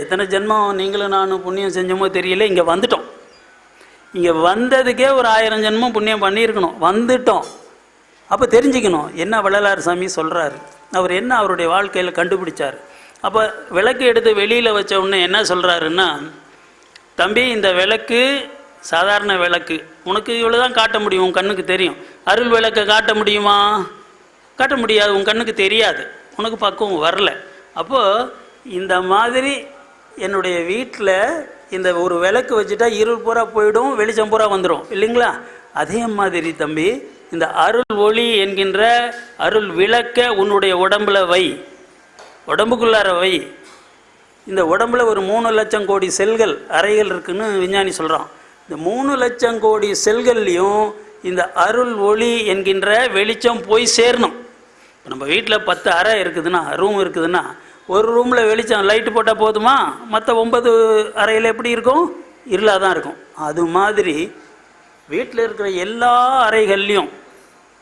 எத்தனை ஜென்மம் நீங்களும் நானும் புண்ணியம் செஞ்சோமோ தெரியல, இங்கே வந்துட்டோம். இங்கே வந்ததுக்கே ஒரு 1000 ஜென்மம் புண்ணியம் பண்ணியிருக்கணும், வந்துட்டோம். அப்போ தெரிஞ்சுக்கணும் என்ன வள்ளலார் சாமி சொல்கிறாரு, அவர் என்ன அவருடைய வாழ்க்கையில் கண்டுபிடிச்சார். அப்போ விளக்கு எடுத்து வெளியில் வச்ச உடனே என்ன சொல்கிறாருன்னா, தம்பி இந்த விளக்கு சாதாரண விளக்கு, உனக்கு இவ்வளோ தான் காட்ட முடியும், உன் கண்ணுக்கு தெரியும். அருள் விளக்கை காட்ட முடியுமா? காட்ட முடியாது, உன் கண்ணுக்கு தெரியாது, உனக்கு பக்குவம் வரல. அப்போது இந்த மாதிரி என்னுடைய வீட்டில் இந்த ஒரு விளக்கு வச்சுட்டா இருள் பூரா போயிடும், வெளிச்சம் பூரா வந்துடும் இல்லைங்களா? அதே மாதிரி தம்பி இந்த அருள் ஒளி என்கின்ற அருள் விளக்க உன்னுடைய உடம்புல வை, உடம்புக்குள்ளார வை. இந்த உடம்புல ஒரு 3 லட்சம் கோடி செல்கள் அறைகள் இருக்குன்னு விஞ்ஞானி சொல்கிறான். இந்த 3 லட்சம் கோடி செல்கள்லையும் இந்த அருள் ஒளி என்கின்ற வெளிச்சம் போய் சேரணும். இப்போ நம்ம வீட்டில் 10 அறை இருக்குதுன்னா, ரூம் இருக்குதுன்னா, ஒரு ரூமில் வெளிச்சம் லைட்டு போட்டால் போதுமா? மற்ற 9 அறையில் எப்படி இருக்கும்? இருளாக தான் இருக்கும். அது மாதிரி வீட்டில் இருக்கிற எல்லா அறைகள்லையும்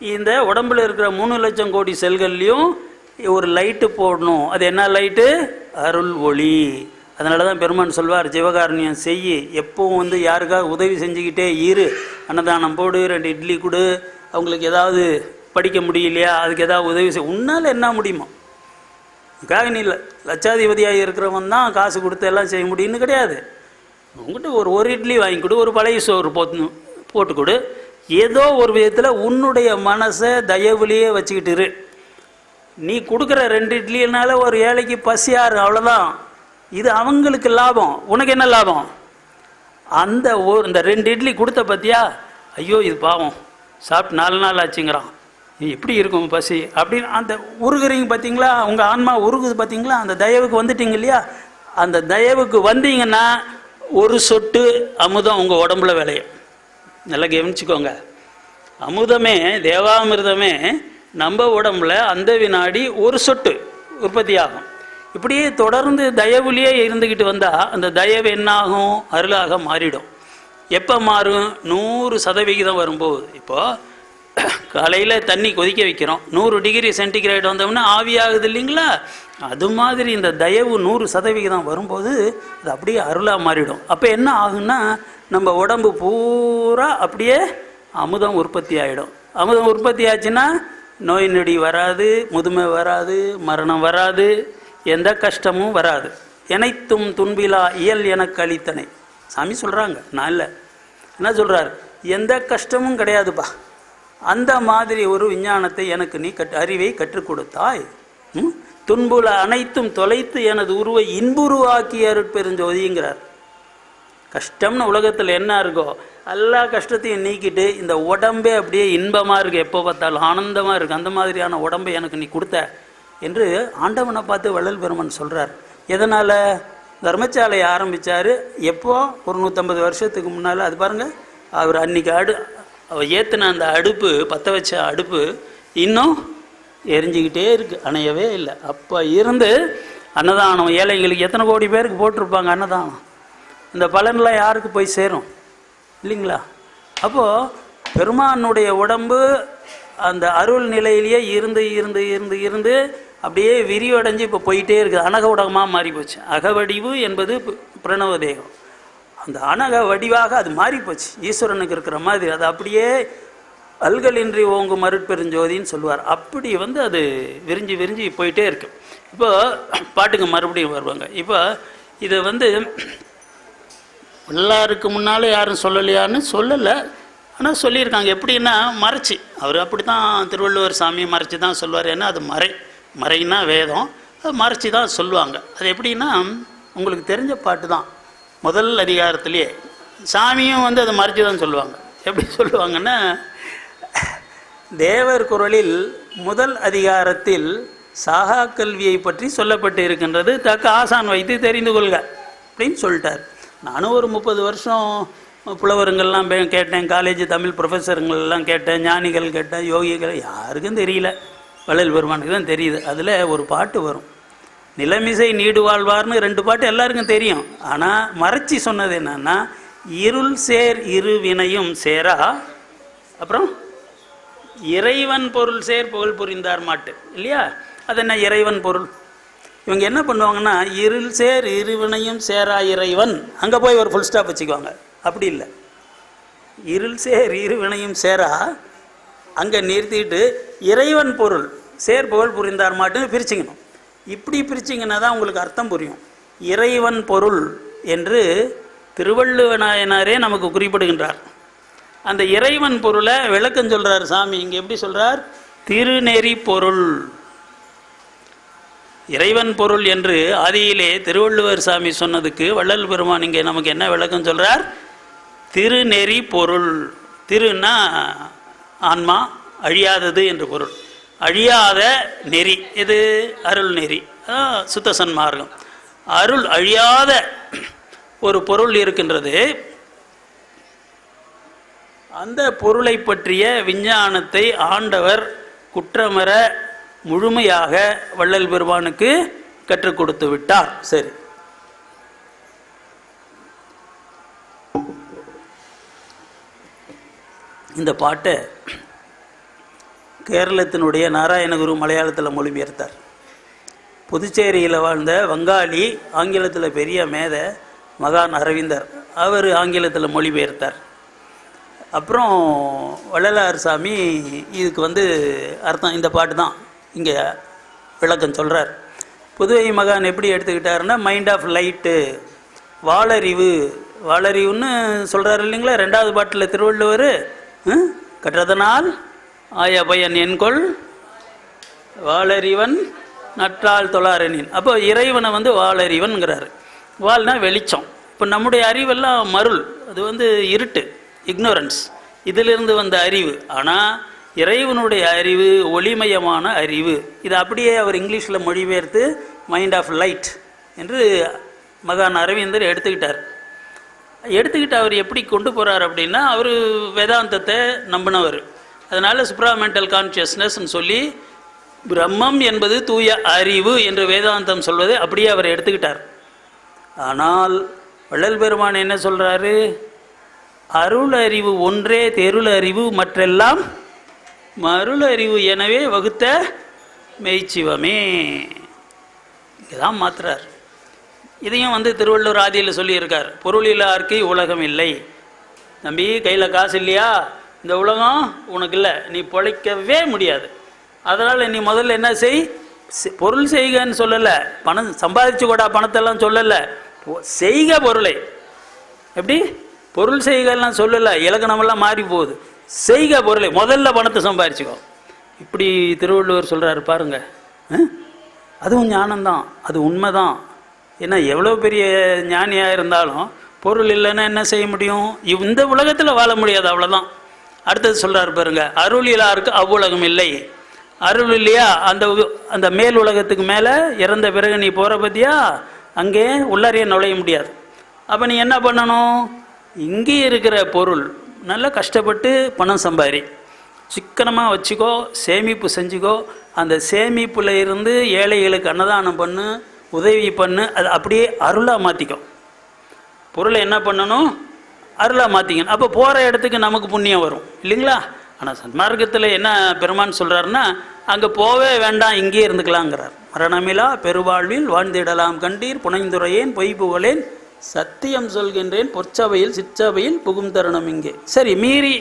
இந்த உடம்பில் இருக்கிற 3 லட்சம் கோடி செல்கள்லையும் ஒரு லைட்டு போடணும். அது என்ன லைட்டு? அருள் ஒளி. அதனால தான் பெருமான் சொல்வார், ஜீவகாருண்யம் செய்யி, எப்பவும் யாருக்காக உதவி செஞ்சுக்கிட்டே இரு. அன்னதானம் போடு, 2 இட்லி கொடு, அவங்களுக்கு ஏதாவது படிக்க முடியலையா அதுக்கு ஏதாவது உதவி செய். உன்னால் என்ன முடியுமோ, அதுக்காக நீ லட்சாதிபதியாக இருக்கிறவன் தான் காசு கொடுத்து எல்லாம் செய்ய முடியும்னு கிடையாது. உங்கள்கிட்ட ஒரு இட்லி வாங்கி கொடு, ஒரு பழைய சோறு போட்டு கொடு. ஏதோ ஒரு விதத்தில் உன்னுடைய மனசை தயவுலேயே வச்சுக்கிட்டு இரு. நீ கொடுக்குற 2 இட்லினால ஒரு ஏழைக்கு பசியாரு, அவ்வளோதான். இது அவங்களுக்கு லாபம், உனக்கு என்ன லாபம்? இந்த 2 இட்லி கொடுத்த பற்றியா, ஐயோ இது பாவம் சாப்பிட்டு 4 நாள் ஆச்சுங்கிறான், எப்படி இருக்கும் பசி அப்படின்னு அந்த உருகுறீங்க பார்த்தீங்களா? உங்கள் ஆன்மா உருகுது பார்த்தீங்களா? அந்த தயவுக்கு வந்துட்டீங்க இல்லையா? அந்த தயவுக்கு வந்தீங்கன்னா ஒரு சொட்டு அமுதம் உங்கள் உடம்புல விளையும். நல்லா கவனிச்சுக்கோங்க. அமுதமே, தேவாமிர்தமே நம்ம உடம்புல அந்த வினாடி ஒரு சொட்டு உற்பத்தி ஆகும். இப்படியே தொடர்ந்து தயவுலேயே இருந்துக்கிட்டு வந்தால் அந்த தயவு என்னாகும்? அருளாக மாறிடும். எப்போ மாறும்? 100% வரும்போது. இப்போது காலையில் தண்ணி கொதிக்க வைக்கிறோம், 100 டிகிரி சென்டிகிரேட் வந்தோம்னா ஆவியாகுது இல்லைங்களா? அது மாதிரி இந்த தயவு 100% வரும்போது அது அப்படியே அருளாக மாறிடும். அப்போ என்ன ஆகுன்னா, நம்ம உடம்பு பூரா அப்படியே அமுதம் உற்பத்தி ஆகிடும். அமுதம் உற்பத்தி ஆச்சுன்னா நோய் நொடி வராது, முதுமை வராது, மரணம் வராது, எந்த கஷ்டமும் வராது. எனைத்தும் துன்பிலா இயல் எனக்கு அளித்தனை சாமி சொல்கிறாங்க, நான் இல்லை. என்ன சொல்கிறார்? எந்த கஷ்டமும் கிடையாதுப்பா. அந்த மாதிரி ஒரு விஞ்ஞானத்தை எனக்கு நீ அறிவை கற்றுக் கொடுத்தாய். துன்புல அனைத்தும் தொலைத்து எனது உருவை இன்புருவாக்கி அருட்பெருஞ்சோதிங்கிறார். கஷ்டம்னு உலகத்தில் என்ன இருக்கோ எல்லா கஷ்டத்தையும் நீக்கிட்டு இந்த உடம்பே அப்படியே இன்பமாக இருக்குது, எப்போ பார்த்தாலும் ஆனந்தமாக இருக்குது. அந்த மாதிரியான உடம்பை எனக்கு நீ கொடுத்த என்று ஆண்டவனை பார்த்து வள்ளல் பெருமான் சொல்கிறார். எதனால்? தர்மசாலையை ஆரம்பித்தார். எப்போ? ஒரு 150 வருஷத்துக்கு முன்னால். அது பாருங்கள், அவர் அன்றைக்கி அவர் ஏற்றின அந்த அடுப்பு, பற்ற வச்ச அடுப்பு இன்னும் எரிஞ்சிக்கிட்டே இருக்குது, அணையவே இல்லை. அப்போ இருந்து அன்னதானம் ஏழைங்களுக்கு எத்தனை கோடி பேருக்கு போட்டிருப்பாங்க அன்னதானம். இந்த பலன்லாம் யாருக்கு போய் சேரும் இல்லைங்களா? அப்போது பெருமானுடைய உடம்பு அந்த அருள் நிலையிலேயே இருந்து இருந்து இருந்து இருந்து அப்படியே விரிவடைஞ்சு இப்போ போயிட்டே இருக்குது. அனக உடகமாக மாறி போச்சு. அகவடிவு என்பது பிரணவ தேகம். அந்த அனக வடிவாக அது மாறி போச்சு, ஈஸ்வரனுக்கு இருக்கிற மாதிரி. அது அப்படியே அல்கலின்றி ஓங்கும் அருட்பெருஞ்சோதின்னு சொல்லுவார். அப்படி அது விரிஞ்சு விரிஞ்சு போயிட்டே இருக்கு. இப்போ பாட்டுக்கு மறுபடியும் வருவாங்க. இப்போ இதை எல்லாருக்கு முன்னாலே யாரும் சொல்லலையான்னு சொல்லலை, ஆனால் சொல்லியிருக்காங்க. எப்படின்னா மறைச்சி, அவர் அப்படி தான் திருவள்ளுவர் சாமி மறைச்சி தான் சொல்லுவார். ஏன்னா அது மறைன்னா வேதம், அது மறைச்சி தான் சொல்லுவாங்க. அது எப்படின்னா உங்களுக்கு தெரிஞ்ச பாட்டு தான். முதல் அதிகாரத்திலேயே சாமியும் அதை மறைச்சி தான் சொல்லுவாங்க. எப்படி சொல்லுவாங்கன்னா, தேவர் குறளில் முதல் அதிகாரத்தில் சாகா கல்வியை பற்றி சொல்லப்பட்டு இருக்கின்றது, தக்க ஆசான் வைத்து தெரிந்து கொள்க அப்படின்னு சொல்லிட்டார். நானும் ஒரு 30 வருஷம் புலவருங்கள்லாம் கேட்டேன், காலேஜ் தமிழ் ப்ரொஃபஸருங்கள்லாம் கேட்டேன், ஞானிகள் கேட்டேன், யோகிகள், யாருக்கும் தெரியல. வள்ளல் பெருமானுக்கு தான் தெரியுது. அதில் ஒரு பாட்டு வரும், நிலமிசை நீடு வாழ்வார்னு 2 பாட்டு எல்லாருக்கும் தெரியும். ஆனால் மறைச்சி சொன்னது என்னன்னா, இருள் சேர் இரு வினையும் சேரா, அப்புறம் இறைவன் பொருள் சேர் புகழ் புரிந்தார் மாட்டு இல்லையா? அது என்ன இறைவன் பொருள்? இவங்க என்ன பண்ணுவாங்கன்னா, இருள் சேர் இருவினையும் சேரா இறைவன், அங்கே போய் ஒரு ஃபுல் ஸ்டாப் வச்சுக்குவாங்க. அப்படி இல்லை, இருள் சேர் இருவினையும் சேரா அங்கே நிறுத்திட்டு இறைவன் பொருள் சேர் புகழ் புரிந்தார் மாட்டுன்னு பிரிச்சுக்கணும். இப்படி பிரிச்சிங்கன்னா தான் உங்களுக்கு அர்த்தம் புரியும். இறைவன் பொருள் என்று திருவள்ளுவ நாயனாரே நமக்கு குறிப்பிடுகின்றார். அந்த இறைவன் பொருளை விளக்கம் சொல்கிறார் சாமி. இங்கே எப்படி சொல்கிறார்? திருநெறி பொருள். இறைவன் பொருள் என்று ஆதியிலே திருவள்ளுவர் சாமி சொன்னதுக்கு வள்ளல் பெருமான் இங்கே நமக்கு என்ன விளக்கம் சொல்கிறார்? திருநெறி பொருள். திருன்னா ஆன்மா, அழியாதது என்று பொருள். அழியாத நெறி இது அருள் நெறி, சுத்த சன்மார்க்கம். அருள் அழியாத ஒரு பொருள் இருக்கின்றது. அந்த பொருளை பற்றிய விஞ்ஞானத்தை ஆண்டவர் குற்றமற முழுமையாக வள்ளல் பெருமானுக்கு கற்றுக் கொடுத்து விட்டார். சரி, இந்த பாட்டை கேரளத்தினுடைய நாராயணகுரு மலையாளத்தில் மொழிபெயர்த்தார். புதுச்சேரியில் வாழ்ந்த வங்காளி, ஆங்கிலத்தில் பெரிய மேத மகான் அரவிந்தர், அவர் ஆங்கிலத்தில் மொழிபெயர்த்தார். அப்புறம் வள்ளலார் சாமி இதுக்கு அர்த்தம் இந்த பாட்டு தான் இங்கே விளக்கம் சொல்கிறார். புதுவை மகான் எப்படி எடுத்துக்கிட்டாருன்னா, மைண்ட் ஆஃப் லைட்டு, வாளறிவு, வாளறிவுன்னு சொல்கிறார் இல்லைங்களா. ரெண்டாவது பாட்டில் திருவள்ளுவர் கற்றதனால் ஆய பயன் என்கொள் வாளறிவன் நற்றால் தொழாரனின். அப்போ இறைவனை வாளறிவன்கிறாரு. வால்னா வெளிச்சம். இப்போ நம்முடைய அறிவெல்லாம் மருள், அது இருட்டு, இக்னோரன்ஸ், இதிலிருந்து வந்த அறிவு. ஆனால் இறைவனுடைய அறிவு ஒளிமயமான அறிவு. இது அப்படியே அவர் இங்கிலீஷில் மொழிபெயர்த்து மைண்ட் ஆஃப் லைட் என்று மகான் அரவிந்தர் எடுத்துக்கிட்டார். அவர் எப்படி கொண்டு போகிறார் அப்படின்னா, அவர் வேதாந்தத்தை நம்பினவர். அதனால் சுப்ராமெண்டல் கான்ஷியஸ்னஸ்ன்னு சொல்லி பிரம்மம் என்பது தூய அறிவு என்று வேதாந்தம் சொல்வதை அப்படியே அவர் எடுத்துக்கிட்டார். ஆனால் வள்ளல் பெருமான் என்ன சொல்கிறாரு? அருள் அறிவு ஒன்றே தெருள் அறிவு, மற்றெல்லாம் மருள் அறிவு எனவே வகுத்த மெய்ச்சிவமே. இதுதான் மாத்துறார். இதையும் திருவள்ளுவர் ஆதியில் சொல்லியிருக்கார். பொருளில்லார்க்கு உலகம் இல்லை. நம்பி கையில் காசு இல்லையா, இந்த உலகம் உனக்கு இல்லை, நீ பிழைக்கவே முடியாது. அதனால் நீ முதல்ல என்ன செய்? பொருள் செய்கன்னு சொல்லலை, பணம் சம்பாதிச்சு கூட பணத்தெல்லாம் சொல்லலை, செய்க பொருளை. எப்படி பொருள் செய்கலாம் சொல்லலை, இலக்கணமெல்லாம் மாறி போகுது. செய்க பொருளை, முதல்ல பணத்தை சம்பாதிச்சுக்கோ. இப்படி திருவள்ளுவர் சொல்கிறாரு பாருங்க. அதுவும் ஞானம்தான், அது உண்மைதான். ஏன்னா எவ்வளோ பெரிய ஞானியாக இருந்தாலும் பொருள் இல்லைன்னா என்ன செய்ய முடியும்? இந்த உலகத்தில் வாழ முடியாது, அவ்வளோதான். அடுத்தது சொல்கிறார் பாருங்க, அருள் இல்லாருக்கு அவ்வுலகம் இல்லை. அருள் இல்லையா, அந்த மேல் உலகத்துக்கு மேலே இறந்த பிறகு நீ போகிற பற்றியா, அங்கே உள்ளாரையே நுழைய முடியாது. அப்போ நீ என்ன பண்ணணும்? இங்கே இருக்கிற பொருள் நல்லா கஷ்டப்பட்டு பணம் சம்பாரி, சிக்கனமாக வச்சுக்கோ, சேமிப்பு செஞ்சுக்கோ. அந்த சேமிப்பில் இருந்து ஏழைகளுக்கு அன்னதானம் பண்ணு, உதவி பண்ணு. அது அப்படியே அருளாக மாற்றிக்கோ. பொருளை என்ன பண்ணணும்? அருளாக மாற்றிக்கணும். அப்போ போகிற இடத்துக்கு நமக்கு புண்ணியம் வரும் இல்லைங்களா. ஆனால் சன்மார்க்கத்தில் என்ன பெருமான் சொல்கிறாருன்னா, அங்கே போவே வேண்டாம், இங்கே இருந்துக்கலாங்கிறார். மரணமிலா பெருவாழ்வில் வாழ்ந்திடலாம் கண்டீர் புனைந்துரையேன் பொய் புகழேன் சத்தியம் சொல்கின்றேன் பொற்சபையில் சிற்சபையில் புகும் தருணம் இங்கே. சரி, மீறி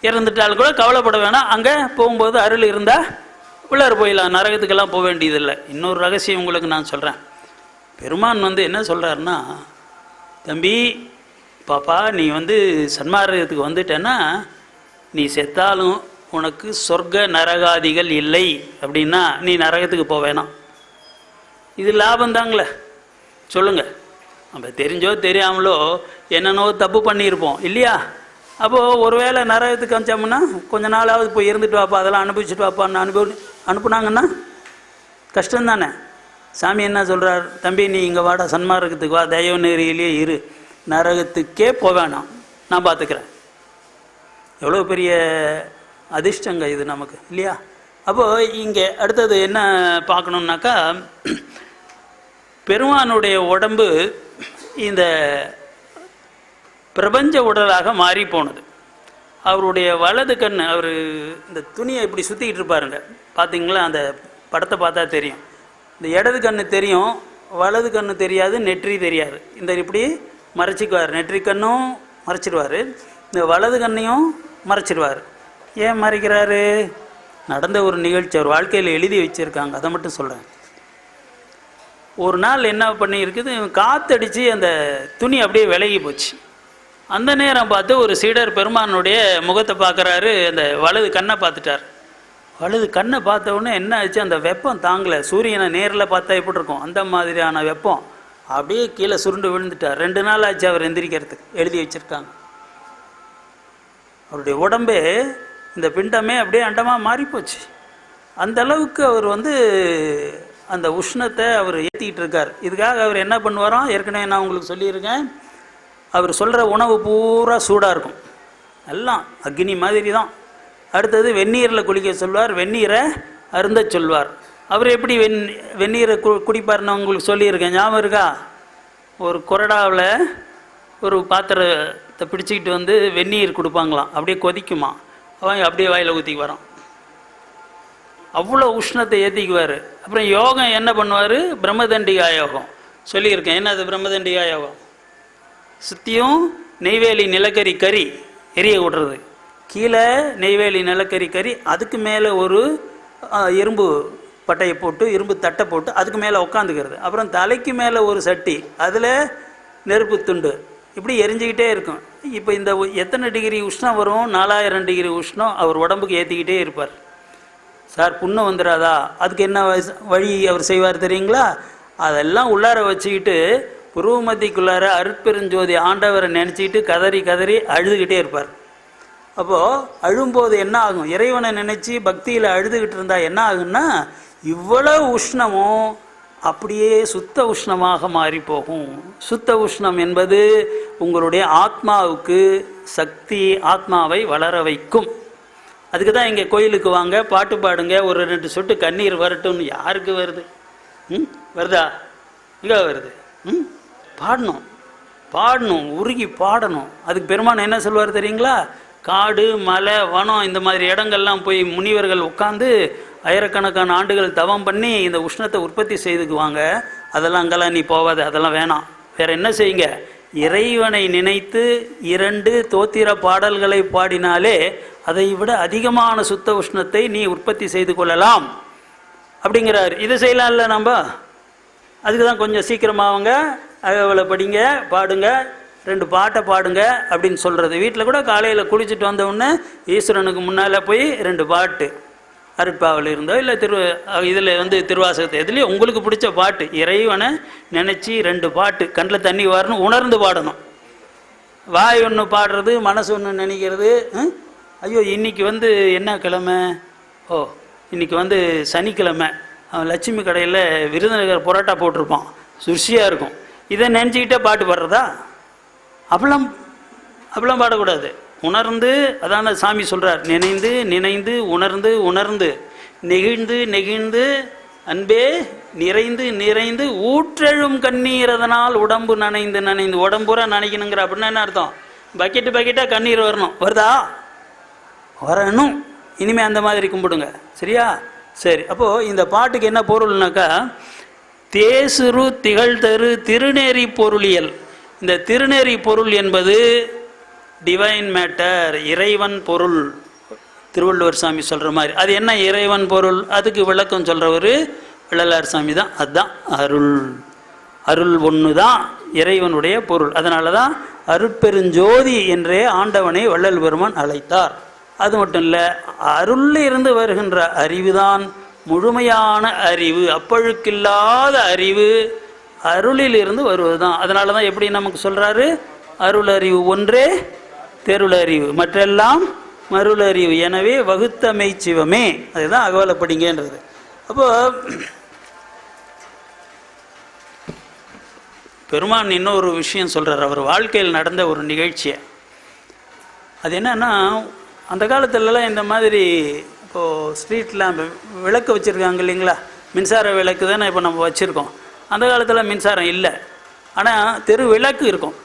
இறந்துட்டால் கூட கவலைப்பட வேணாம். அங்கே போகும்போது அருள் இருந்தால் உள்ளார் போயிடலாம், நரகத்துக்கெல்லாம் போக வேண்டியதில்லை. இன்னொரு ரகசியம் உங்களுக்கு நான் சொல்கிறேன். பெருமான் என்ன சொல்கிறாருன்னா, தம்பி பாப்பா, நீ சன்மார்க்கத்துக்கு வந்துட்டேன்னா நீ செத்தாலும் உனக்கு சொர்க்க நரகாதிகள் இல்லை அப்படின்னா நீ நரகத்துக்கு போவேணாம். இது லாபந்தாங்களே, சொல்லுங்கள். நம்ம தெரிஞ்சோ தெரியாமலோ என்னென்னோ தப்பு பண்ணியிருப்போம் இல்லையா. அப்போது ஒருவேளை நரகத்துக்கு அனுப்பிச்சோம்னா கொஞ்ச நாளாவது போய் இருந்துட்டு வாப்பா, அதெல்லாம் அனுபவிச்சுட்டு வாப்பான்னு அனுப்புனாங்கன்னா கஷ்டம்தானே. சாமி என்ன சொல்கிறார்? தம்பி நீ இங்கே வாடா, சன்மார்க்கத்துக்கு வா, தெய்வ நெறியிலே இரு, நரகத்துக்கே போவேணாம், நான் பார்த்துக்கிறேன். எவ்வளோ பெரிய அதிர்ஷ்டங்க இது நமக்கு இல்லையா. அப்போது இங்கே அடுத்தது என்ன பார்க்கணுன்னாக்கா, பெருமானுடைய உடம்பு இந்த பிரபஞ்ச உடலாக மாறி போனது. அவருடைய வலது கண், அவர் இந்த துணியை இப்படி சுற்றிக்கிட்டு இருப்பாருங்க, பார்த்தீங்களா? அந்த படத்தை பார்த்தா தெரியும். இந்த இடது கண்ணு தெரியும், வலது கண்ணு தெரியாது, நெற்றி தெரியாது. இந்த இப்படி மறைச்சிக்குவார், நெற்றி கண்ணும் மறைச்சிடுவார், இந்த வலது கண்ணையும் மறைச்சிடுவார். ஏன் மறைக்கிறாரு? நடந்த ஒரு நிகழ்ச்சி அவர் வாழ்க்கையில் எழுதி வச்சுருக்காங்க, அதை மட்டும் சொல்கிறேன். ஒரு நாள் என்ன பண்ணியிருக்குது, காற்றடிச்சு அந்த துணி அப்படியே விலகி போச்சு. அந்த நேரம் பார்த்து ஒரு சீடர் பெருமானுடைய முகத்தை பார்க்குறாரு, அந்த வலது கண்ணை பார்த்துட்டார். வலது கண்ணை பார்த்த உடனே என்ன ஆச்சு, அந்த வெப்பம் தாங்கலை. சூரியனை நேரில் பார்த்தா எப்படி இருக்கும், அந்த மாதிரியான வெப்பம். அப்படியே கீழே சுருண்டு விழுந்துட்டார். 2 நாள் ஆச்சு அவர் எந்திரிக்கிறதுக்கு, எழுதி வச்சுருக்காங்க. அவருடைய உடம்பே, இந்த பிண்டமே அப்படியே அண்டமாக மாறிப்போச்சு. அந்த அளவுக்கு அவர் அந்த உஷ்ணத்தை அவர் ஏற்றிக்கிட்டு இருக்கார். இதுக்காக அவர் என்ன பண்ணுவாராம், ஏற்கனவே நான் உங்களுக்கு சொல்லியிருக்கேன், அவர் சொல்கிற உணவு பூரா சூடாக இருக்கும், எல்லாம் அக்னி மாதிரி தான். அடுத்தது வெந்நீரில் குளிக்க சொல்வார், வெந்நீரை அருந்த சொல்வார். அவர் எப்படி வெந்நீரை குடிப்பார்னு உங்களுக்கு சொல்லியிருக்கேன், ஞாபகம் இருக்கா? ஒரு கொரடாவில் ஒரு பாத்திரத்தை பிடிச்சிக்கிட்டு வெந்நீர் கொடுப்பாங்களாம், அப்படியே கொதிக்குமா, அவன் அப்படியே வாயில் ஊற்றிக்கு வரான். அவ்வளோ உஷ்ணத்தை ஏற்றிக்குவார். அப்புறம் யோகம் என்ன பண்ணுவார், பிரம்மதண்டிகா யோகம் சொல்லியிருக்கேன். என்ன அது பிரம்மதண்டிகா யோகம்? சுற்றியும் நெய்வேலி நிலக்கரி கறி எரிய விடுறது, கீழே நெய்வேலி நிலக்கரி கறி, அதுக்கு மேலே ஒரு இரும்பு பட்டையை போட்டு, இரும்பு தட்டை போட்டு அதுக்கு மேலே உட்காந்துக்கிறது. அப்புறம் தலைக்கு மேலே ஒரு சட்டி, அதில் நெருப்பு துண்டு, இப்படி எரிஞ்சிக்கிட்டே இருக்கும். இப்போ இந்த எத்தனை டிகிரி உஷ்ணம் வரும், 4000 டிகிரி உஷ்ணம் அவர் உடம்புக்கு ஏற்றிக்கிட்டே இருப்பார். சார் புண்ணு வந்துடாதா, அதுக்கு என்ன வழி அவர் செய்வார் தெரியுங்களா? அதெல்லாம் உள்ளார வச்சுக்கிட்டு புருவமத்திக்குள்ளார அருட்பெருஞ்சோதி ஆண்டவரை நினச்சிக்கிட்டு கதறி கதறி அழுதுகிட்டே இருப்பார். அப்போது அழும்போது என்ன ஆகும், இறைவனை நினச்சி பக்தியில் அழுதுகிட்டு இருந்தால் என்ன ஆகுன்னா, இவ்வளவு உஷ்ணமும் அப்படியே சுத்த உஷ்ணமாக மாறி போகும். சுத்த உஷ்ணம் என்பது உங்களுடைய ஆத்மாவுக்கு சக்தி, ஆத்மாவை வளர வைக்கும். அதுக்கு தான் இங்கே கோயிலுக்கு வாங்க, பாட்டு பாடுங்க, ஒரு 2 சொட்டு கண்ணீர் வரட்டும்னு. யாருக்கு வருது? வருதா? இங்கே வருது. பாடணும், பாடணும், உருகி பாடணும். அதுக்கு பெருமான் என்ன சொல்வார் தெரியுங்களா? காடு, மலை, வனம், இந்த மாதிரி இடங்கள்லாம் போய் முனிவர்கள் உட்காந்து ஆயிரக்கணக்கான ஆண்டுகள் தவம் பண்ணி இந்த உஷ்ணத்தை உற்பத்தி செய்துக்குவாங்க. அதெல்லாம் அங்கெல்லாம் நீ போவாது, அதெல்லாம் வேணாம். வேற என்ன செய்யுங்க, இறைவனை நினைத்து 2 தோத்திர பாடல்களை பாடினாலே அதை விட அதிகமான சுத்த உஷ்ணத்தை நீ உற்பத்தி செய்து கொள்ளலாம் அப்படிங்கிறார். இதை செய்யலாம்ல நம்ம. அதுக்கு தான் கொஞ்சம் சீக்கிரமாகவங்க அகவலை படிங்க, பாடுங்க, 2 பாட்டை பாடுங்க அப்படின்னு சொல்கிறது. வீட்டில் கூட காலையில் குளிச்சுட்டு வந்தவுடனே ஈஸ்வரனுக்கு முன்னால் போய் 2 பாட்டு, அருட்பாவில் இருந்தோ இல்லை இதில் திருவாசகத்தை, எதுலேயும் உங்களுக்கு பிடிச்ச பாட்டு, இறைவனை நினச்சி 2 பாட்டு, கண்ணில் தண்ணி வரணும், உணர்ந்து பாடணும். வாய் ஒன்று பாடுறது, மனசு ஒன்று நினைக்கிறது. ஐயோ இன்றைக்கி என்ன கிழமை, ஓ இன்றைக்கி சனிக்கிழமை, அவன் லட்சுமி கடையில் விருதுநகர் பரோட்டா போட்டிருப்பான், சுஷியாக இருக்கும். இதை நினச்சிக்கிட்டே பாட்டு பாடுறதா? அப்பெல்லாம் பாடக்கூடாது. உணர்ந்து, அதான சாமி சொல்கிறார், நினைந்து நினைந்து உணர்ந்து உணர்ந்து நெகிழ்ந்து நெகிழ்ந்து அன்பே நிறைந்து நிறைந்து ஊற்றெழும் கண்ணீர் அதனால் உடம்பு நனைந்து நனைந்து. உடம்புற நினைக்கணுங்கிற அப்படின்னா என்ன அர்த்தம்? பக்கெட்டாக கண்ணீர் வரணும். வருதா? வரணும். இனிமேல் அந்த மாதிரி கும்பிடுங்க, சரியா? சரி. அப்போது இந்த பாட்டுக்கு என்ன பொருள்னாக்கா, தேசுரு திகழ்தரு திருநெறி பொருளியல். இந்த திருநெறி பொருள் என்பது டிவைன் மேட்டர், இறைவன் பொருள். திருவள்ளுவர் சாமி சொல்கிற மாதிரி. அது என்ன இறைவன் பொருள்? அதுக்கு விளக்கம் சொல்கிறவர் வள்ளலார் சாமி தான். அதுதான் அருள். அருள் ஒன்று தான் இறைவனுடைய பொருள். அதனால தான் அருட்பெருஞ்சோதி என்றே ஆண்டவனை வள்ளல் பெருமான் அழைத்தார். அது மட்டும் இல்லை, அருளில் இருந்து வருகின்ற அறிவுதான் முழுமையான அறிவு. அப்பழுக்கில்லாத அறிவு அருளில் இருந்து வருவது தான். அதனால தான் எப்படி நமக்கு சொல்கிறாரு, அருள் அறிவு ஒன்றே தெருளறிவு, மற்றெல்லாம் மருளறிவு, எனவே வகுத்தமை சிவமே. அதுதான் அகவலைப்படிங்கன்றது. அப்போ பெருமான் இன்னொரு விஷயம் சொல்கிறார், அவர் வாழ்க்கையில் நடந்த ஒரு நிகழ்ச்சியை. அது என்னன்னா, அந்த காலத்துலலாம் இந்த மாதிரி இப்போது ஸ்ட்ரீட்டில் விளக்கு வச்சுருக்காங்க இல்லைங்களா, மின்சார விளக்கு தானே இப்போ நம்ம வச்சுருக்கோம். அந்த காலத்தில் மின்சாரம் இல்லை, ஆனால் தெரு விளக்கு இருக்கும்.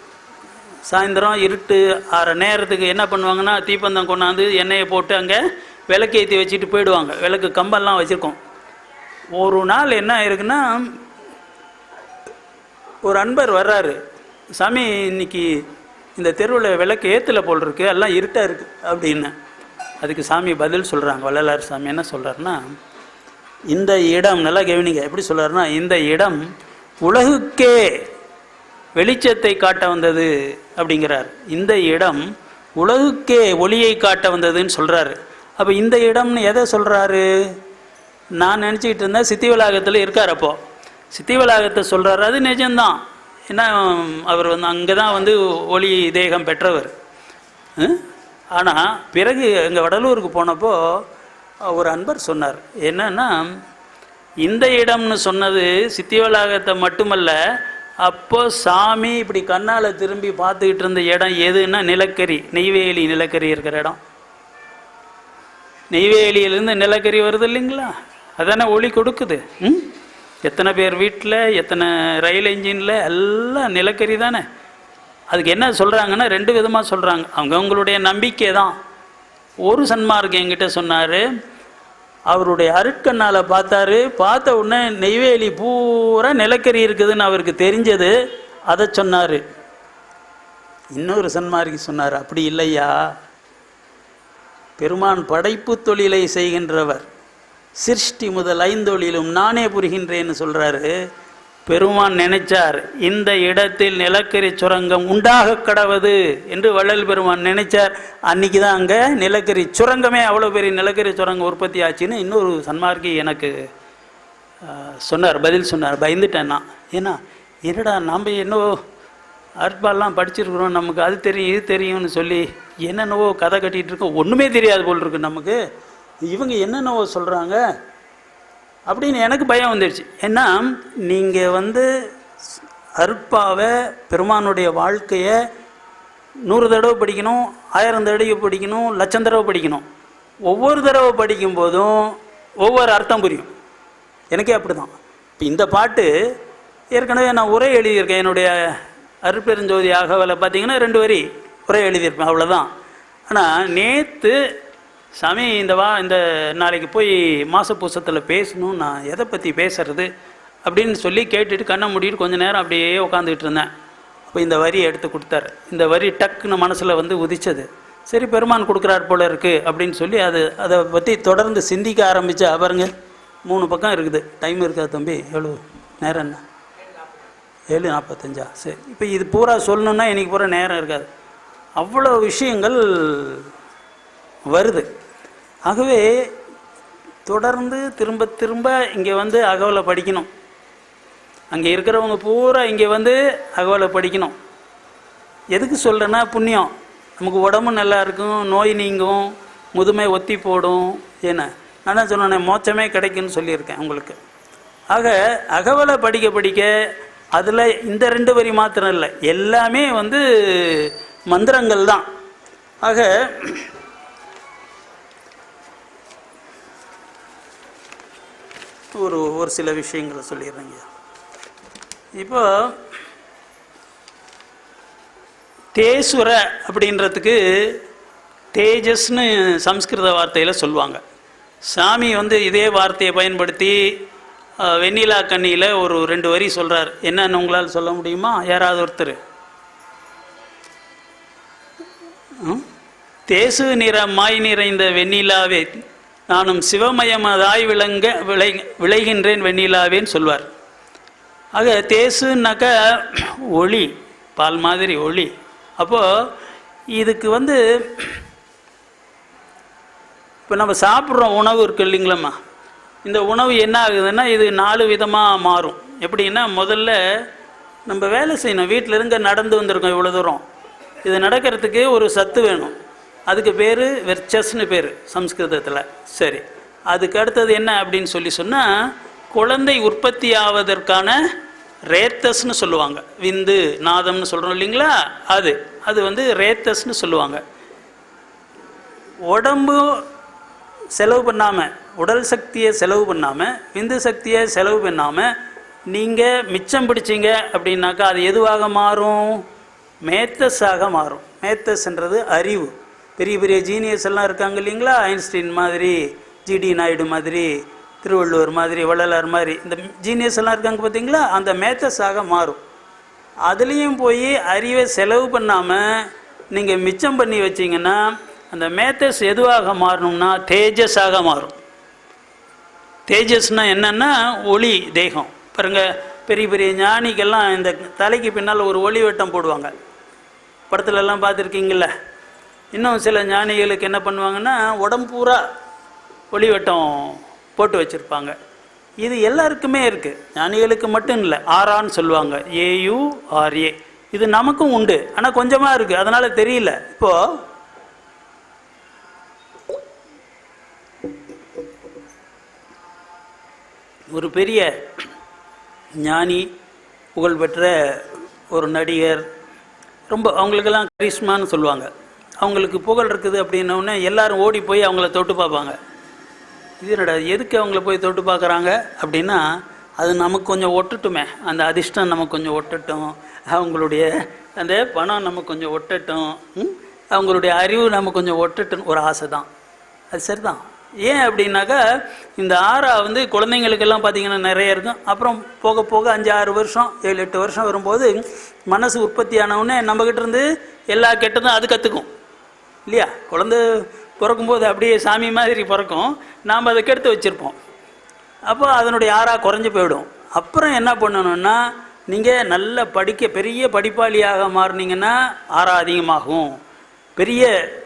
சாயந்தரம் இருட்டு ஆற நேரத்துக்கு என்ன பண்ணுவாங்கன்னா, தீப்பந்தம் கொண்டாந்து எண்ணெயை போட்டு அங்கே விளக்கு ஏற்றி வச்சுட்டு போயிடுவாங்க. விளக்கு கம்பெல்லாம் வச்சுருக்கோம். ஒரு நாள் என்ன ஆயிருக்குன்னா, ஒரு அன்பர் வர்றாரு, சாமி இன்னைக்கு இந்த தெருவில் விளக்கு ஏற்றலை போல் இருக்கு, எல்லாம் இருட்டாக இருக்குது அப்படின்னு. அதுக்கு சாமி பதில் சொல்கிறாங்க. வள்ளலார் சாமி என்ன சொல்கிறாருன்னா, இந்த இடம், நல்லா கவனிங்க, எப்படி சொல்கிறாருன்னா, இந்த இடம் உலகுக்கே வெளிச்சத்தை காட்ட வந்தது அப்படிங்கிறார். இந்த இடம் உலகுக்கே ஒளியை காட்ட வந்ததுன்னு சொல்கிறாரு. அப்போ இந்த இடம்னு எதை சொல்கிறாரு? நான் நினச்சிக்கிட்டு இருந்தேன் சித்தி வளாகத்தில் இருக்கார். அப்போது சித்தி வளாகத்தை சொல்கிறாரு, அது நிஜம்தான். ஏன்னா அவர் வந்து அங்கே தான் வந்து ஒளி தேகம் பெற்றவர். ஆனால் பிறகு இங்கே வடலூருக்கு போனப்போ ஒரு அன்பர் சொன்னார், என்னன்னா இந்த இடம்னு சொன்னது சித்தி வளாகத்தை மட்டுமல்ல, அப்போ சாமி இப்படி கண்ணால் திரும்பி பார்த்துக்கிட்டு இருந்த இடம் எதுன்னா நிலக்கரி, நெய்வேலி நிலக்கரி இருக்கிற இடம். நெய்வேலியிலேருந்து நிலக்கரி வருது இல்லைங்களா, அதானே ஒளி கொடுக்குது. எத்தனை பேர் வீட்டில், எத்தனை ரயில் இன்ஜினில் எல்லாம் நிலக்கரி தானே. அதுக்கு என்ன சொல்கிறாங்கன்னா, ரெண்டு விதமாக சொல்கிறாங்க. அவங்களுடைய நம்பிக்கை தான். ஒரு சன்மார்க்கம் என்கிட்ட சொன்னார், அவருடைய அருட்கண்ணால் பார்த்தாரு, பார்த்த உடனே நெய்வேலி பூரா நிலக்கரி இருக்குதுன்னு அவருக்கு தெரிஞ்சது, அதை சொன்னார். இன்னொரு சன்மார்க்கி சொன்னார், அப்படி இல்லையா, பெருமான் படைப்பு தொழிலை செய்கின்றவர், சிருஷ்டி முதல் ஐந்தொழிலும் நானே புரிகின்றேன்னு சொல்கிறாரு. பெருமான் நினைச்சார் இந்த இடத்தில் நிலக்கரி சுரங்கம் உண்டாக கடவது என்று வள்ளல் பெருமான் நினைச்சார். அன்னைக்கு தான் அங்கே நிலக்கரி சுரங்கமே, அவ்வளோ பெரிய நிலக்கரி சுரங்கம் உற்பத்தி ஆச்சுன்னு இன்னொரு சன்மார்க்கி எனக்கு சொன்னார், பதில் சொன்னார். பயந்துட்டேன் நான். ஏன்னா என்னடா நம்ம என்னவோ அற்பாலாம் படிச்சிருக்கிறோம், நமக்கு அது தெரியும் இது தெரியும்னு சொல்லி என்னென்னவோ கதை கட்டிகிட்டு இருக்கோம், ஒன்றுமே தெரியாது போல் இருக்கு நமக்கு, இவங்க என்னென்னவோ சொல்கிறாங்க அப்படின்னு எனக்கு பயம் வந்துடுச்சு. ஏன்னா நீங்கள் வந்து அருட்பாவை, பெருமானுடைய வாழ்க்கையை 100 தடவை படிக்கணும், 1000 தடவை படிக்கணும், 1,00,000 தடவை படிக்கணும். ஒவ்வொரு தடவை படிக்கும்போதும் ஒவ்வொரு அர்த்தம் புரியும். எனக்கே அப்படி தான். இப்போ இந்த பாட்டு ஏற்கனவே நான் உரை எழுதியிருக்கேன். என்னுடைய அருட்பெருஞ்சோதி அகவலை பார்த்தீங்கன்னா 2 வரி உரை எழுதியிருப்பேன், அவ்வளோதான். ஆனால் நேற்று சாமி இந்த நாளைக்கு போய் மாசப்பூசத்தில் பேசணும், நான் எதை பற்றி பேசுறது அப்படின்னு சொல்லி கேட்டுட்டு கண்ணை மூடிட்டு கொஞ்சம் நேரம் அப்படியே உட்காந்துக்கிட்டு இருந்தேன். அப்போ இந்த வரியை எடுத்து கொடுத்தாரு. இந்த வரி டக்குன்னு மனசில் வந்து உதிச்சது. சரி, பெருமான் கொடுக்குறார் போல இருக்குது அப்படின்னு சொல்லி அதை பற்றி தொடர்ந்து சிந்திக்க ஆரம்பித்தா. பாருங்க, 3 பக்கம் இருக்குது. டைம் இருக்காது தம்பி? எவ்வளோ நேரம்? என்ன 7:45? சரி, இப்போ இது பூரா சொல்லணுன்னா இன்றைக்கி பூரா நேரம் இருக்காது. அவ்வளோ விஷயங்கள் வருது. ஆகவே தொடர்ந்து திரும்ப திரும்ப இங்கே வந்து அகவலை படிக்கணும். அங்கே இருக்கிறவங்க பூரா இங்கே வந்து அகவலை படிக்கணும். எதுக்கு சொல்கிறேன்னா, புண்ணியம், நமக்கு உடம்பு நல்லா இருக்கும், நோய் நீங்கும், முதுமை ஒத்தி போடும். ஏன்னா நான் தான் சொன்னேன், மோட்சமே கிடைக்குன்னு சொல்லியிருக்கேன் உங்களுக்கு. ஆக அகவலை படிக்க படிக்க அதில் இந்த 2 வரி மாத்திரம் இல்லை, எல்லாமே வந்து மந்திரங்கள் தான். ஆக ஒரு சில விஷயங்களை சொல்லிடுறேங்க. இப்போ தேசுர அப்படின்றதுக்கு தேஜஸ்னு சம்ஸ்கிருத வார்த்தையில் சொல்லுவாங்க. சாமி வந்து இதே வார்த்தையை பயன்படுத்தி வெண்ணிலா கண்ணியில் ஒரு 2 வரி சொல்கிறார். என்னன்னு உங்களால் சொல்ல முடியுமா? யாராவது ஒருத்தர்? தேசு நிற மாய் நிறைந்த வெண்ணிலாவே நானும் சிவமயமதாய் விளைகின்றேன் வெண்ணிலாவேன்னு சொல்வார். ஆக தேசுன்னாக்க ஒளி, பால் மாதிரி ஒளி. அப்போது இதுக்கு வந்து இப்போ நம்ம சாப்பிட்ற உணவு இருக்குது இல்லைங்களாம்மா, இந்த உணவு என்ன ஆகுதுன்னா இது 4 விதமாக மாறும். எப்படின்னா, முதல்ல நம்ம வேலை செய்யணும். வீட்டில் இருங்க நடந்து வந்திருக்கோம் இவ்வளோ தூரம், இது நடக்கிறதுக்கு ஒரு சத்து வேணும். அதுக்கு பேர் வெர்ச்சஸ்னு பேர் சம்ஸ்கிருதத்தில். சரி, அதுக்கு அடுத்தது என்ன அப்படின்னு சொன்னால், குழந்தை உற்பத்தி ஆவதற்கான ரேத்தஸ்னு சொல்லுவாங்க. விந்து நாதம்னு சொல்கிறோம் இல்லைங்களா, அது வந்து ரேத்தஸ்னு சொல்லுவாங்க. உடம்பு செலவு பண்ணாமல், உடல் சக்தியை செலவு பண்ணாமல், விந்து சக்தியை செலவு பண்ணாமல் நீங்கள் மிச்சம் பிடிச்சிங்க அப்படின்னாக்கா அது எதுவாக மாறும்? மேத்தஸாக மாறும். மேத்தஸ்ன்றது அறிவு. பெரிய பெரிய ஜீனியஸ் எல்லாம் இருக்காங்க இல்லைங்களா, ஐன்ஸ்டீன் மாதிரி, ஜிடி நாயுடு மாதிரி, திருவள்ளுவர் மாதிரி வள்ளலார் மாதிரி இந்த ஜீனியஸ் எல்லாம் இருக்காங்க பார்த்தீங்களா, அந்த மேத்தஸாக மாறும். அதுலேயும் போய் அறிவை செலவு பண்ணாமல் நீங்கள் மிச்சம் பண்ணி வச்சிங்கன்னா அந்த மேத்தஸ் எதுவாக மாறணும்னா தேஜஸாக மாறும். தேஜஸ்னால் என்னென்னா ஒளி தேகம். பாருங்கள், பெரிய பெரிய ஞானிக்கெல்லாம் இந்த தலைக்கு பின்னால் ஒரு ஒளி வெட்டம் போடுவாங்க, படத்துலலாம் பார்த்துருக்கீங்கள. இன்னும் சில ஞானிகளுக்கு என்ன பண்ணுவாங்கன்னா உடம்பு பூரா ஒளி வெட்டம் போட்டு வச்சுருப்பாங்க. இது எல்லாருக்குமே இருக்குது, ஞானிகளுக்கு மட்டும் இல்லை. ஆரான்னு சொல்லுவாங்க, AURA. இது நமக்கும் உண்டு, ஆனால் கொஞ்சமாக இருக்குது, அதனால் தெரியல. இப்போது ஒரு பெரிய ஞானி, புகழ்பெற்ற ஒரு நடிகர், ரொம்ப அவங்களுக்கெல்லாம் கரிஷ்மான்னு சொல்லுவாங்க. அவங்களுக்கு புகழ் இருக்குது அப்படின்னோடனே எல்லாரும் ஓடி போய் அவங்கள தொட்டு பார்ப்பாங்க. இது என்னடா எதுக்கு அவங்கள போய் தொட்டு பார்க்குறாங்க அப்படின்னா, அது நமக்கு கொஞ்சம் ஒட்டட்டுமே, அந்த அதிர்ஷ்டம் நமக்கு கொஞ்சம் ஒட்டட்டும், அவங்களுடைய அந்த பணம் நமக்கு கொஞ்சம் ஒட்டட்டும், அவங்களுடைய அறிவு நமக்கு கொஞ்சம் ஒட்டட்டும் ஒரு ஆசை தான். அது சரிதான். ஏன் அப்படின்னாக்கா, இந்த ஆறா வந்து குழந்தைங்களுக்கெல்லாம் பார்த்திங்கன்னா நிறைய இருக்கும். அப்புறம் போக போக 5-6 வருஷம் 7-8 வருஷம் வரும்போது மனசு உற்பத்தி ஆனவுடனே நம்மக்கிட்ட இருந்து எல்லா கெட்டதும் அது கற்றுக்கும் இல்லையா. குழந்தை பிறக்கும்போது அப்படியே சாமி மாதிரி பிறக்கும், நாம் அதை கெடுத்து வச்சுருப்போம். அப்போ அதனுடைய ஆறா குறைஞ்சி போயிடும். அப்புறம் என்ன பண்ணணுன்னா, நீங்கள் நல்ல பெரிய படிப்பாளியாக மாறினீங்கன்னா ஆறா அதிகமாகும். பெரிய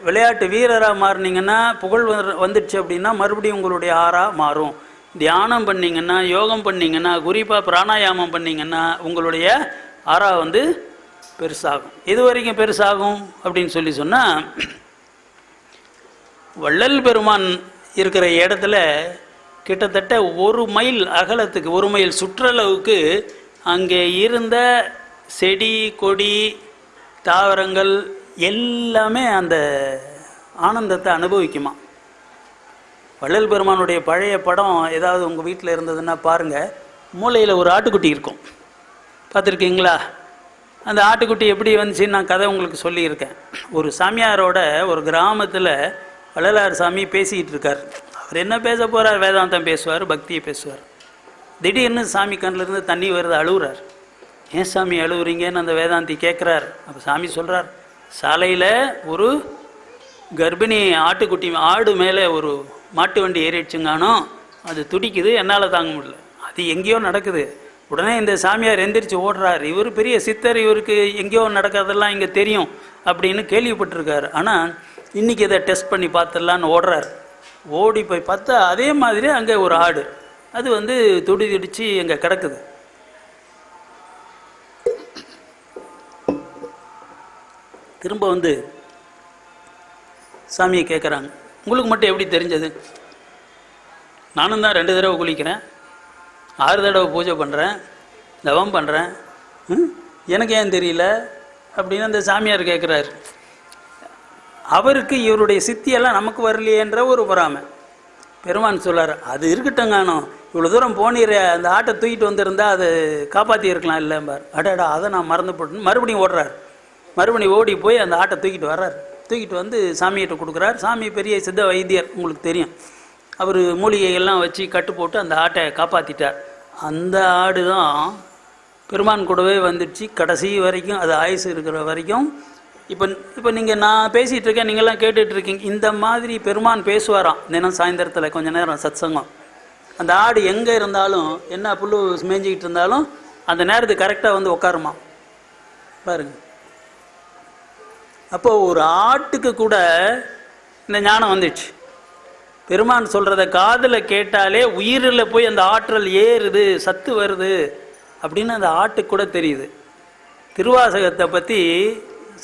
விளையாட்டு வீரராக மாறினீங்கன்னா, புகழ் வந்துடுச்சு அப்படின்னா மறுபடியும் உங்களுடைய ஆறா மாறும். தியானம் பண்ணிங்கன்னா, யோகம் பண்ணிங்கன்னா, குறிப்பாக பிராணாயாமம் பண்ணிங்கன்னா உங்களுடைய ஆறா வந்து பெருசாகும். எது வரைக்கும் பெருசாகும் அப்படின்னு சொன்னால், வள்ளல் பெருமான் இருக்கிற இடத்துல கிட்டத்தட்ட 1 மைல் அகலத்துக்கு, 1 மைல் சுற்றளவுக்கு அங்கே இருந்த செடி கொடி தாவரங்கள் எல்லாமே அந்த ஆனந்தத்தை அனுபவிக்குமா. வள்ளல் பெருமானுடைய பழைய படம் ஏதாவது உங்கள் வீட்டில் இருந்ததுன்னா பாருங்கள், மூலையில் ஒரு ஆட்டுக்குட்டி இருக்கும், பார்த்துருக்கீங்களா? அந்த ஆட்டுக்குட்டி எப்படி வந்துச்சுன்னு நான் கதை உங்களுக்கு சொல்லியிருக்கேன். ஒரு சாமியாரோட ஒரு கிராமத்தில் வள்ளலார் சாமி பேசிக்கிட்டு இருக்கார். அவர் என்ன பேச போகிறார்? வேதாந்தம் பேசுவார், பக்தியை பேசுவார். திடீர்னு சாமி கண்ணிலிருந்து தண்ணி வருது, அழுகுறார். ஏன் சாமி அழுகுறீங்கன்னு அந்த வேதாந்தி கேட்குறார். அப்போ சாமி சொல்கிறார், சாலையில் ஒரு கர்ப்பிணி ஆட்டுக்குட்டி ஆடு மேலே ஒரு மாட்டு வண்டி ஏறிடுச்சுங்கானோ, அது துடிக்குது, என்னால் தாங்க முடியல, அது எங்கேயோ நடக்குது. உடனே இந்த சாமியார் எந்திரிச்சு ஓடுறார். இவர் பெரிய சித்தர், இவருக்கு எங்கேயோ நடக்கிறதெல்லாம் இங்கே தெரியும் அப்படின்னு கேள்விப்பட்டிருக்கார். ஆனால் இன்றைக்கி இதை டெஸ்ட் பண்ணி பார்த்துடலான்னு ஓடுறார். ஓடி போய் பார்த்தா அதே மாதிரி அங்கே ஒரு ஆடு, அது வந்து துடிச்சு அங்கே கிடக்குது. திரும்ப வந்து சாமியை கேட்குறாங்க, உங்களுக்கு மட்டும் எப்படி தெரிஞ்சது? நானும் தான் 2 தடவை குளிக்கிறேன், 6 தடவை பூஜை பண்ணுறேன், தவம் பண்ணுறேன், எனக்கு ஏன் தெரியல அப்படின்னு அந்த சாமியார் கேட்குறாரு. அவருக்கு இவருடைய சித்தியெல்லாம் நமக்கு வரலையேன்ற ஒரு பொறாமை. பெருமான் சொல்லார், அது இருக்கட்டுங்கானோ, இவ்வளோ தூரம் போனீர, அந்த ஆட்டை தூக்கிட்டு வந்திருந்தால் அதை காப்பாற்றி இருக்கலாம் இல்லைம்பார். அடாடா, அதை நான் மறந்து போட்டேன்னு மறுபடியும் ஓடுறார். மறுபடியும் ஓடி போய் அந்த ஆட்டை தூக்கிட்டு வர்றார். தூக்கிட்டு வந்து சாமிகிட்ட கொடுக்குறார். சாமி பெரிய சித்த வைத்தியர், உங்களுக்கு தெரியும். அவர் மூலிகைகள்லாம் வச்சு கட்டு போட்டு அந்த ஆட்டை காப்பாற்றிட்டார். அந்த ஆடு தான் பெருமான் கூடவே வந்துடுச்சு கடைசி வரைக்கும், அது ஆயுசு இருக்கிற வரைக்கும். இப்போ நீங்கள் நான் பேசிகிட்டு இருக்கேன், நீங்கள்லாம் கேட்டுட்ருக்கீங்க. இந்த மாதிரி பெருமான் பேசுவாராம் தினம் சாயந்தரத்தில் கொஞ்சம் நேரம் சத்சங்கம். அந்த ஆடு எங்கே இருந்தாலும், என்ன புல்லு மேய்ஞ்சிக்கிட்டு இருந்தாலும் அந்த நேரத்துக்கு கரெக்டாக வந்து உட்காருமா பாருங்க. அப்போது ஒரு ஆட்டுக்கு கூட இந்த ஞானம் வந்துடுச்சு. பெருமான் சொல்கிறத காதில் கேட்டாலே உயிரில் போய் அந்த ஆற்றல் ஏறுது, சத்து வருது அப்படின்னு அந்த ஆட்டுக்கு கூட தெரியுது. திருவாசகத்தை பற்றி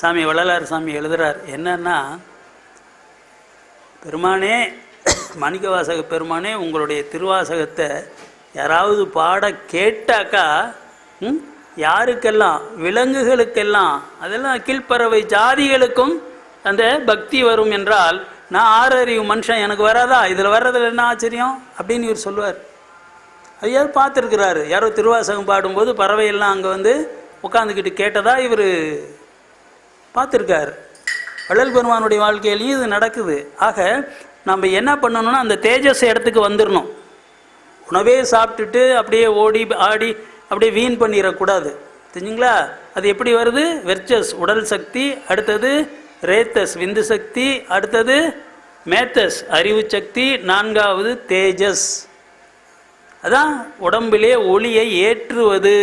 சாமி வள்ளலார் சாமி எழுதுகிறார். என்னன்னா, பெருமானே, மாணிக்கவாசக பெருமானே, உங்களுடைய திருவாசகத்தை யாராவது பாட கேட்டாக்கா யாருக்கெல்லாம், விலங்குகளுக்கெல்லாம், அதெல்லாம் கீழ்ப்பறவை ஜாதிகளுக்கும் அந்த பக்தி வரும் என்றால், நான் 6 அறிவு மனுஷன், எனக்கு வராதா? இதில் வர்றதில் என்ன ஆச்சரியம் அப்படின்னு இவர் சொல்லுவார். அது யார் பார்த்துருக்கிறாரு. யாரோ திருவாசகம் பாடும்போது பறவையெல்லாம் அங்கே வந்து உட்காந்துக்கிட்டு கேட்டதா இவர் பார்த்துருக்கார். வள்ளல் பெருமானுடைய வாழ்க்கையிலையும் இது நடக்குது. ஆக நம்ம என்ன பண்ணணும்னா, அந்த தேஜஸ் இடத்துக்கு வந்துடணும். உணவே சாப்பிட்டுட்டு அப்படியே ஓடி ஆடி அப்படியே வீண் பண்ணிடக்கூடாது. தெரிஞ்சுங்களா? அது எப்படி வருது? வெர்ச்சஸ் உடல் சக்தி, அடுத்தது ரேத்தஸ் விந்து சக்தி, அடுத்தது மேத்தஸ் அறிவு சக்தி, நான்காவது தேஜஸ். அதான் உடம்பிலே ஒளியை ஏற்றுவது.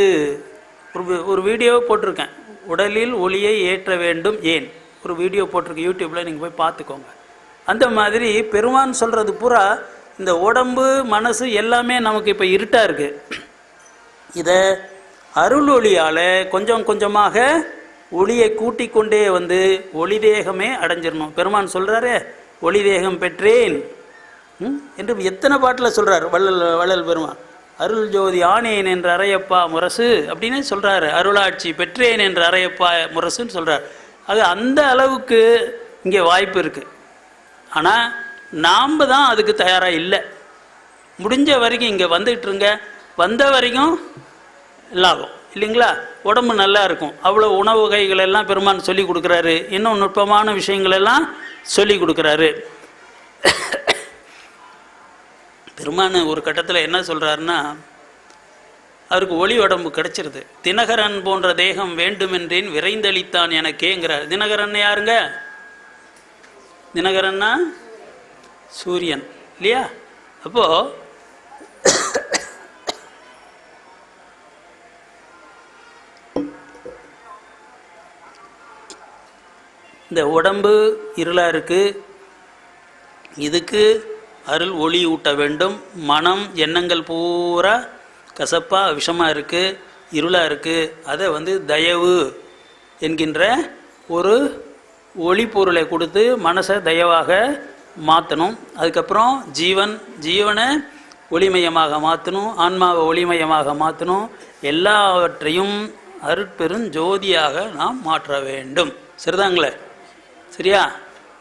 ஒரு வீடியோ போட்டிருக்கேன், உடலில் ஒளியை ஏற்ற வேண்டும் ஏன், ஒரு வீடியோ போட்டிருக்கேன் யூடியூப்பில், நீங்கள் போய் பார்த்துக்கோங்க. அந்த மாதிரி பெருமான் சொல்கிறது பூரா இந்த உடம்பு மனசு எல்லாமே நமக்கு இப்போ இருட்டாக இருக்குது. இதை அருள் ஒளியால் கொஞ்சம் கொஞ்சமாக ஒளியை கூட்டிக் கொண்டே வந்து ஒளி தேகமே அடைஞ்சிடணும். பெருமான் சொல்கிறாரே, ஒளி தேகம் பெற்றேன் என்று எத்தனை பாட்டில் சொல்கிறார் வள்ளல் பெருமான். அருள் ஜோதி ஆனேன் என்று அறையப்பா முரசு அப்படின்னு சொல்கிறாரு. அருளாட்சி பெற்றேன் என்று அறையப்பா முரசுன்னு சொல்கிறார். அது அந்த அளவுக்கு இங்கே வாய்ப்பு இருக்குது. ஆனால் நாம் தான் அதுக்கு தயாராக இல்லை. முடிஞ்ச வரைக்கும் இங்கே வந்துகிட்ருங்க, வந்த வரைக்கும் லாபம் இல்லைங்களா? உடம்பு நல்லா இருக்கும். அவ்வளோ உணவு வகைகள் எல்லாம் பெருமான் சொல்லி கொடுக்குறாரு. இன்னும் நுட்பமான விஷயங்கள் எல்லாம் சொல்லி கொடுக்குறாரு. பெருமான் ஒரு கட்டத்தில் என்ன சொல்கிறாருன்னா, அவருக்கு ஒளி உடம்பு கிடச்சிருது. தினகரன் போன்ற தேகம் வேண்டுமென்றேன் விரைந்தளித்தான் எனக்கேங்கிறார். தினகரன் யாருங்க? தினகரன்னா சூரியன் இல்லையா? அப்போது இந்த உடம்பு இருளாக இருக்குது, இதுக்கு அருள் ஒளி ஊட்ட வேண்டும். மனம் எண்ணங்கள் பூரா கசப்பாக விஷமாக இருக்குது, இருளாக இருக்குது. அதை தயவு என்கின்ற ஒரு ஒளி பொருளை கொடுத்து மனசை தயவாக மாற்றணும். அதுக்கப்புறம் ஜீவனை ஒளிமயமாக மாற்றணும், ஆன்மாவை ஒளிமயமாக மாற்றணும். எல்லாவற்றையும் அருட்பெருஞ்சோதியாக நாம் மாற்ற வேண்டும். சரிதாங்களே? சரியா?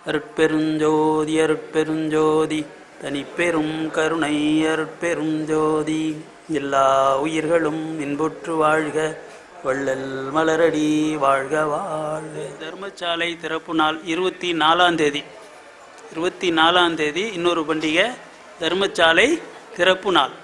அருட்பெருஞ்சோதி அருட்பெருஞ்சோதி தனிப்பெரும் கருணை அருட்பெருஞ்சோதி. எல்லா உயிர்களும் இன்புற்று வாழ்க, வள்ளல் மலரடி வாழ்க வாழ்க. தர்மசாலை திறப்பு நாள் 24ஆம் தேதி. 24ஆம் தேதி இன்னொரு பண்டிகை, தர்மசாலை திறப்பு நாள்.